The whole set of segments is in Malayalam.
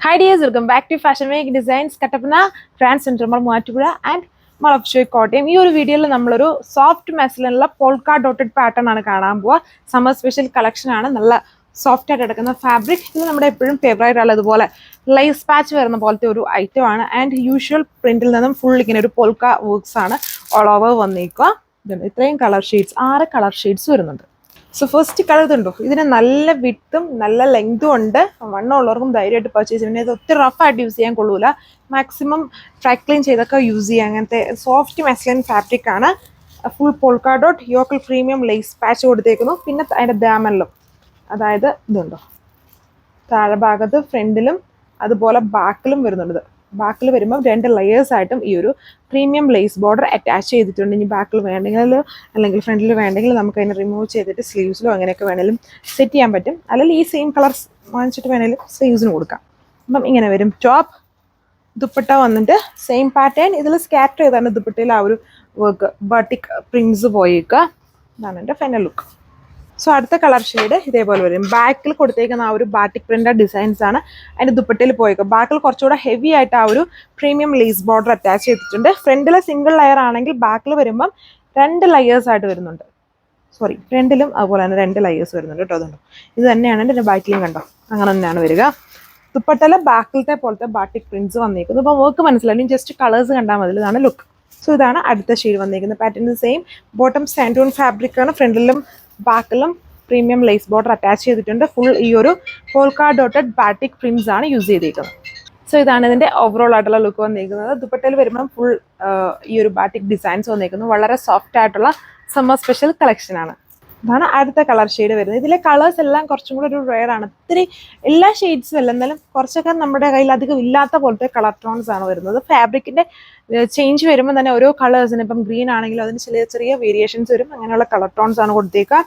Hi dears, welcome back to Fashion Week Designs Kattapana, Trans Center Muatupura and Mall of Joy Kottayam. ഈ ഒരു വീഡിയോയിൽ നമ്മളൊരു സോഫ്റ്റ് മെസ്ലിനുള്ള പോൾക്ക ഡോട്ടഡ് പാറ്റേൺ ആണ് കാണാൻ പോവുക. സമ്മർ സ്പെഷ്യൽ കളക്ഷൻ ആണ്. നല്ല സോഫ്റ്റ് ആയിട്ട് കിടക്കുന്ന ഫാബ്രിക്. ഇത് നമ്മുടെ എപ്പോഴും ഫേവറേറ്റ് ഉള്ള ഇതുപോലെ ലൈസ് പാച്ച് വരുന്ന പോലത്തെ ഒരു ഐറ്റം ആണ്. ആൻഡ് യൂഷ്വൽ പ്രിന്റിൽ നിന്നും ഫുൾ ഇങ്ങനെ ഒരു പോൾക്ക വർക്ക്സ് ആണ് ഓൾ ഓവർ വന്നിരിക്കുക. ഇത്രയും കളർ ഷെയ്ഡ്സ് 6 കളർ ഷെയ്ഡ്സ് വരുന്നുണ്ട്. സോ ഫസ്റ്റ് കളർ ഇതുണ്ടോ, ഇതിന് നല്ല വിട്ടും നല്ല ലെങ്തും ഉണ്ട്. വണ്ണം ഉള്ളവർക്കും ധൈര്യമായിട്ട് പർച്ചേസ് ചെയ്യുന്നത്. ഇത് ഒത്തിരി റഫായിട്ട് യൂസ് ചെയ്യാൻ കൊള്ളൂല. മാക്സിമം ഡ്രൈ ക്ലീൻ ചെയ്തൊക്കെ യൂസ് ചെയ്യാം. അങ്ങനത്തെ സോഫ്റ്റ് മെസ്ലിൻ ഫാബ്രിക് ആണ്. ഫുൾ പോൾക്ക ഡോട്ട് യോക്കൽ പ്രീമിയം ലേസ് പാച്ച് കൊടുത്തേക്കുന്നു. പിന്നെ അതിൻ്റെ ദാമനിലും, അതായത് ഇതുണ്ടോ താഴെ ഭാഗത്ത് ഫ്രണ്ടിലും അതുപോലെ ബാക്കിലും വരുന്നുണ്ട്. ബാക്കിൽ വരുമ്പോൾ 2 ലെയേഴ്സ് ആയിട്ടും ഈ ഒരു പ്രീമിയം ലേസ് ബോർഡർ അറ്റാച്ച് ചെയ്തിട്ടുണ്ട്. ഇനി ബാക്കിൽ വേണ്ടെങ്കിൽ അല്ലെങ്കിൽ ഫ്രണ്ടിൽ വേണ്ടെങ്കിൽ നമുക്ക് അതിനെ റിമൂവ് ചെയ്തിട്ട് സ്ലീവ്സിലോ അങ്ങനെയൊക്കെ വേണമെങ്കിലും സെറ്റ് ചെയ്യാൻ പറ്റും. അല്ലെങ്കിൽ ഈ സെയിം കളർസ് വാങ്ങിച്ചിട്ട് വേണമെങ്കിലും സ്ലീവ്സിന് കൊടുക്കാം. അപ്പം ഇങ്ങനെ വരും. ടോപ്പ് ദുപ്പട്ട വന്നിട്ട് സെയിം പാറ്റേൺ. ഇതിൽ സ്കാറ്റർ ചെയ്താണ് ദുപ്പട്ടയിൽ ആ ഒരു വർക്ക് ബട്ടിക് പ്രിൻസ് പോയേക്കുക. ഇതാണ് എൻ്റെ ഫൈനൽ ലുക്ക്. സോ അടുത്ത കളർ ഷെയ്ഡ് ഇതേപോലെ വരും. ബാക്കിൽ കൊടുത്തേക്കുന്ന ആ ഒരു ബാറ്റിക് പ്രിന്റഡ് ഡിസൈൻസ് ആണ് അതിൻ്റെ ദുപ്പട്ടയിൽ പോയേക്കുക. ബാക്കിൽ കുറച്ചുകൂടെ ഹെവി ആയിട്ട് ആ ഒരു പ്രീമിയം ലേസ് ബോർഡർ അറ്റാച്ച് ചെയ്തിട്ടുണ്ട്. ഫ്രണ്ടിൽ സിംഗിൾ ലെയർ ആണെങ്കിൽ ബാക്കിൽ വരുമ്പം 2 ലെയേഴ്സ് ആയിട്ട് വരുന്നുണ്ട്. സോറി, ഫ്രണ്ടിലും അതുപോലെ തന്നെ 2 ലെയേഴ്സ് വരുന്നുണ്ട് കേട്ടോ. അതുണ്ടോ, ഇത് തന്നെയാണ് എൻ്റെ ബാക്കിലും കണ്ടോ, അങ്ങനെ തന്നെയാണ് വരിക. ദുപ്പട്ടയിലെ ബാക്കിലത്തെ പോലത്തെ ബാറ്റിക് പ്രിന്റ്സ് വന്നിരിക്കുന്നു. അപ്പോൾ വർക്ക് മനസ്സിലായി, ജസ്റ്റ് കളേഴ്സ് കണ്ടാൽ മതി. ഇതാണ് ലുക്ക്. സോ ഇതാണ് അടുത്ത ഷെയ്ഡ് വന്നിരിക്കുന്നത്. Pattern same. ബോട്ടം സാൻഡൂൺ ഫാബ്രിക് ആണ്. ഫ്രണ്ടിലും ബാക്കിലും പ്രീമിയം ലേസ് ബോർഡർ അറ്റാച്ച് ചെയ്തിട്ടുണ്ട്. ഫുൾ ഈ ഒരു പോൾക്ക ഡോട്ടഡ് ബാറ്റിക് പ്രിന്റ്സ് ആണ് യൂസ് ചെയ്തിരിക്കുന്നത്. സോ ഇതാണ് ഇതിൻ്റെ ഓവറോൾ ആയിട്ടുള്ള ലുക്ക് വന്നിരിക്കുന്നത്. ദുപ്പട്ടയിൽ വരുമ്പോൾ ഫുൾ ഈ ഒരു ബാറ്റിക് ഡിസൈൻസ് വന്നിരിക്കുന്നു. വളരെ സോഫ്റ്റ് ആയിട്ടുള്ള സമ്മർ സ്പെഷ്യൽ കളക്ഷൻ ആണ്. ഇതാണ് അടുത്ത കളർ ഷെയ്ഡ് വരുന്നത്. ഇതിലെ കളേഴ്സ് എല്ലാം കുറച്ചും കൂടി ഒരു റെയർ ആണ്. ഒത്തിരി എല്ലാ ഷെയ്ഡ്സും അല്ല, എന്നാലും കുറച്ചൊക്കെ നമ്മുടെ കയ്യിൽ അധികം ഇല്ലാത്ത പോലത്തെ കളർ ടോൺസ് ആണ് വരുന്നത്. ഫാബ്രിക്കിന്റെ ചേഞ്ച് വരുമ്പോൾ തന്നെ ഓരോ കളേഴ്സിന്, ഇപ്പം ഗ്രീൻ ആണെങ്കിലും അതിന് ചെറിയ ചെറിയ വേരിയേഷൻസ് വരും. അങ്ങനെയുള്ള കളർ ടോൺസ് ആണ് കൊടുത്തേക്കുക.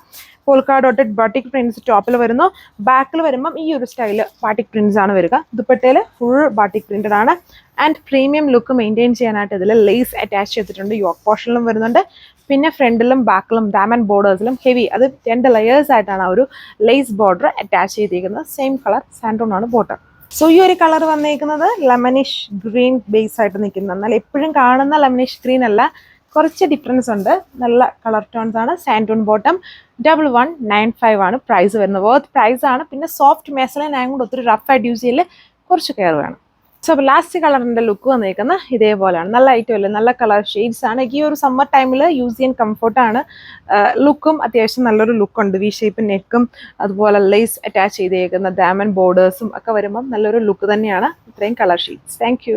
പോൾക്ക ഡോട്ടഡ് ബാറ്റിക് പ്രിന്റ്സ് ടോപ്പിൽ വരുന്നു. ബാക്കിൽ വരുമ്പം ഈ ഒരു സ്റ്റൈല് ബാറ്റിക് പ്രിന്റ്സ് ആണ് വരിക. ദുപ്പട്ടയിൽ ഫുൾ ബാറ്റിക് പ്രിന്റഡ് ആണ്. ആൻഡ് പ്രീമിയം ലുക്ക് മെയിൻറ്റെയിൻ ചെയ്യാനായിട്ട് ഇതിൽ ലേസ് അറ്റാച്ച് ചെയ്തിട്ടുണ്ട്. യോക്ക് പോർഷനിലും വരുന്നുണ്ട്. പിന്നെ ഫ്രണ്ടിലും ബാക്കിലും ഡയമണ്ട് ബോർഡേഴ്സിലും ഹെവി, അത് 2 ലെയേഴ്സ് ആയിട്ടാണ് ആ ഒരു ലേസ് ബോർഡർ അറ്റാച്ച് ചെയ്തിരിക്കുന്നത്. സെയിം കളർ സാൻഡൂൺ ആണ് ബോട്ടം. സോ ഈ ഒരു കളർ വന്നിരിക്കുന്നത് ലെമനിഷ് ഗ്രീൻ ബേസ് ആയിട്ട് നിൽക്കുന്നത്. എന്നാൽ എപ്പോഴും കാണുന്ന ലെമനിഷ് ഗ്രീൻ അല്ല, കുറച്ച് ഡിഫറൻസ് ഉണ്ട്. നല്ല കളർ ടോൺസ് ആണ്. സാൻഡൂൺ ബോട്ടം 1195 ആണ് പ്രൈസ് വരുന്നത്. വർത്ത് പ്രൈസ് ആണ്. പിന്നെ സോഫ്റ്റ് മെസ്ലിൻ ആയതുകൊണ്ട് ഒത്തിരി റഫായിട്ട് യൂസ് ചെയ്യല്, കുറച്ച് കെയർ വേണം. സോ ലാസ്റ്റ് കളറിൻ്റെ ലുക്ക് വന്നിരിക്കുന്നത് ഇതേപോലെയാണ്. നല്ല ഐറ്റം അല്ലേ, നല്ല കളർ ഷെയ്ഡ്സ് ആണ്. ഈ ഒരു സമ്മർ ടൈമിൽ യൂസ് ചെയ്യാൻ കംഫർട്ടാണ്. ലുക്കും അത്യാവശ്യം നല്ലൊരു ലുക്കുണ്ട്. വി ഷേപ്പ് നെക്കും അതുപോലെ ലേസ് അറ്റാച്ച് ചെയ്തേക്കുന്ന ഡയമണ്ട് ബോർഡേഴ്സും ഒക്കെ വരുമ്പം നല്ലൊരു ലുക്ക് തന്നെയാണ്. ഇത്രയും കളർ ഷെയ്ഡ്സ്. താങ്ക്